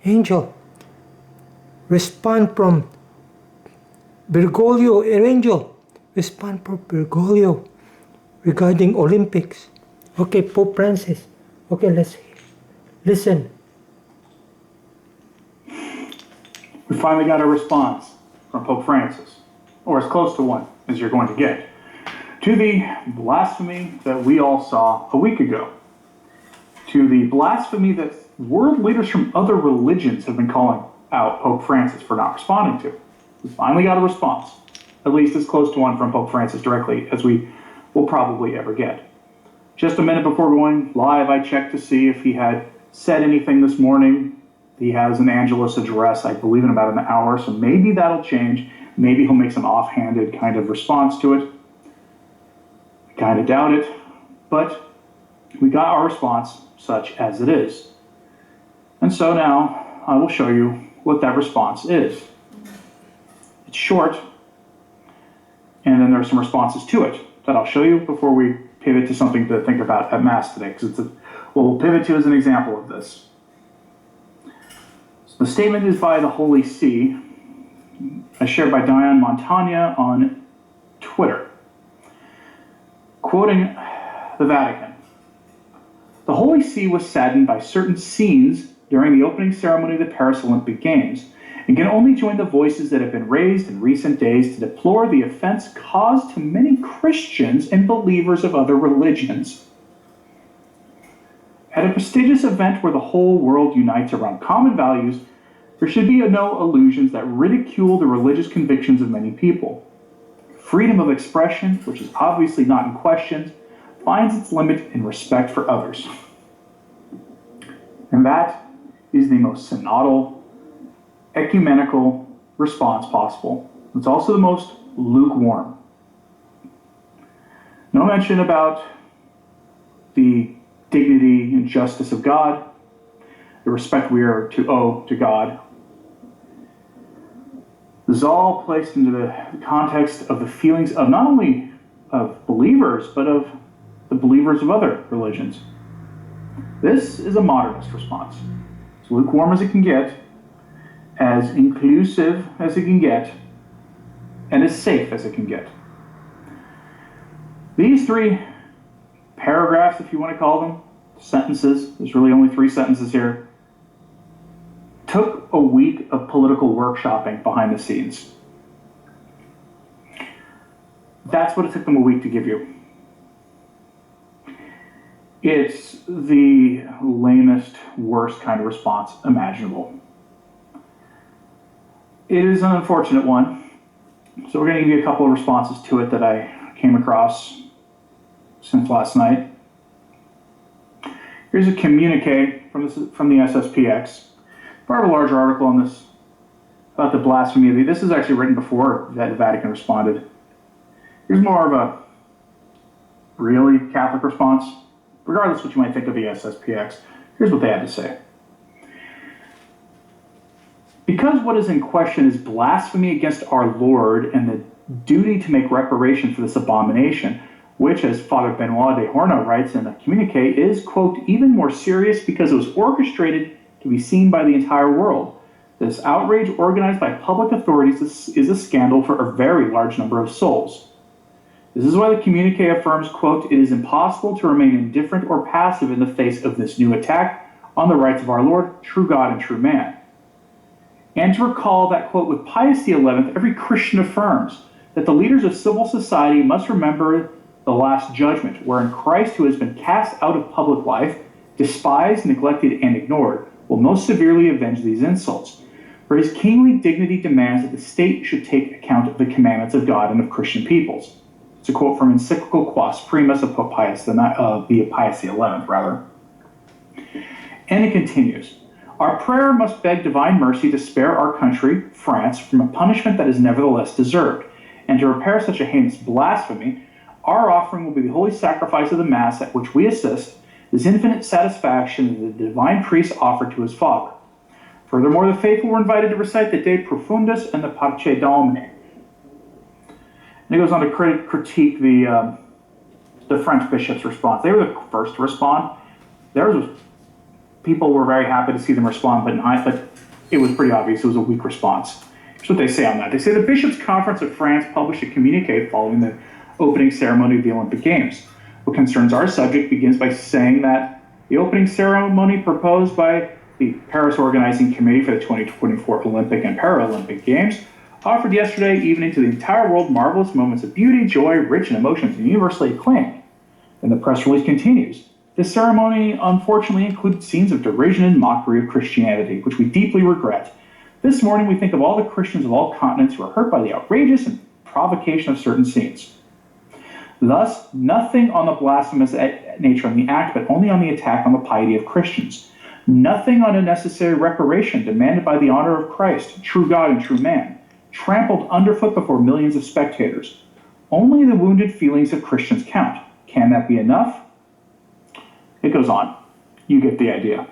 Angel. Respond from Bergolio, Angel. Respond from Bergolio regarding Olympics. Okay, Pope Francis. Okay, let's listen. We finally got a response from Pope Francis, or as close to one as you're going to get, to the blasphemy that we all saw a week ago, to the blasphemy that world leaders from other religions have been calling out Pope Francis for not responding to. We finally got a response, at least as close to one from Pope Francis directly as we will probably ever get. Just a minute before going live, I checked to see if he had said anything this morning. He has an Angelus address, I believe, in about an hour, so maybe that'll change. Maybe he'll make some offhanded kind of response to it. I kind of doubt it, but we got our response, such as it is. And so now I will show you what that response is. It's short, and then there are some responses to it that I'll show you before we pivot to something to think about at Mass today, because what we'll pivot to is an example of this. So the statement is by the Holy See, as shared by Diane Montagna on Twitter. Quoting the Vatican, the Holy See was saddened by certain scenes during the opening ceremony of the Paris Olympic Games, and can only join the voices that have been raised in recent days to deplore the offense caused to many Christians and believers of other religions. At a prestigious event where the whole world unites around common values, there should be no illusions that ridicule the religious convictions of many people. Freedom of expression, which is obviously not in question, finds its limit in respect for others. And that is the most synodal, ecumenical response possible. It's also the most lukewarm. No mention about the dignity and justice of God, the respect we are to owe to God. This is all placed into the context of the feelings of not only of believers, but of the believers of other religions. This is a modernist response. As lukewarm as it can get, as inclusive as it can get, and as safe as it can get. These three paragraphs, if you want to call them, sentences, there's really only 3 sentences here, took a week of political workshopping behind the scenes. That's what it took them a week to give you. It's the lamest, worst kind of response imaginable. It is an unfortunate one, so we're going to give you a couple of responses to it that I came across since last night. Here's a communique from the SSPX. Part of a larger article on this about the blasphemy. This is actually written before that the Vatican responded. Here's more of a really Catholic response. Regardless of what you might think of the SSPX, here's what they had to say. Because what is in question is blasphemy against our Lord and the duty to make reparation for this abomination, which, as Father Benoit de Horna writes in a communique, is, quote, even more serious because it was orchestrated to be seen by the entire world. This outrage organized by public authorities is a scandal for a very large number of souls. This is why the communique affirms, quote, it is impossible to remain indifferent or passive in the face of this new attack on the rights of our Lord, true God and true man. And to recall that, quote, with Pius XI, every Christian affirms that the leaders of civil society must remember the last judgment, wherein Christ, who has been cast out of public life, despised, neglected, and ignored, will most severely avenge these insults. For his kingly dignity demands that the state should take account of the commandments of God and of Christian peoples. It's a quote from Encyclical Quas Primus of Pope Pius XI. And it continues. Our prayer must beg divine mercy to spare our country, France, from a punishment that is nevertheless deserved. And to repair such a heinous blasphemy, our offering will be the holy sacrifice of the Mass at which we assist, this infinite satisfaction that the divine priest offered to his Father. Furthermore, the faithful were invited to recite the De Profundis and the Parce Domini. And he goes on to critique the French bishop's response. They were the first to respond. Theirs was people were very happy to see them respond, but it was pretty obvious it was a weak response. Here's what they say on that. They say the Bishops' Conference of France published a communique following the opening ceremony of the Olympic Games. What concerns our subject begins by saying that the opening ceremony proposed by the Paris Organizing Committee for the 2024 Olympic and Paralympic Games offered yesterday evening to the entire world marvelous moments of beauty, joy, rich in emotions, and universally acclaimed. And the press release continues. This ceremony unfortunately included scenes of derision and mockery of Christianity, which we deeply regret. This morning we think of all the Christians of all continents who are hurt by the outrageous and provocation of certain scenes. Thus, nothing on the blasphemous nature of the act, but only on the attack on the piety of Christians. Nothing on unnecessary reparation demanded by the honor of Christ, true God and true man, trampled underfoot before millions of spectators. Only the wounded feelings of Christians count. Can that be enough? It goes on. You get the idea.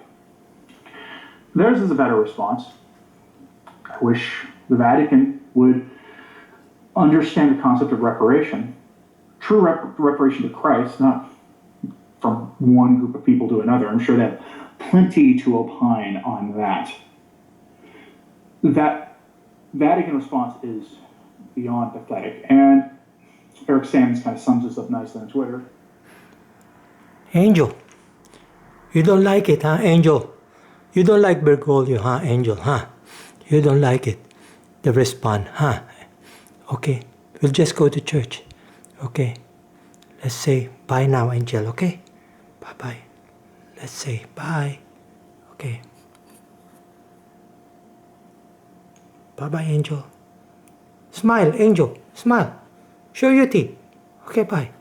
Theirs is a better response. I wish the Vatican would understand the concept of reparation. True reparation to Christ, not from one group of people to another. I'm sure they have plenty to opine on that. That Vatican response is beyond pathetic. And Eric Sammons kind of sums this up nicely on Twitter. Angel, you don't like it, huh, Angel? You don't like Bergolio, huh, Angel, huh? You don't like it. The response, huh? Okay, we'll just go to church. Okay, let's say bye now, Angel, okay? Bye-bye. Let's say bye. Okay. Bye-bye, Angel. Smile, Angel, smile. Show your teeth. Okay, bye.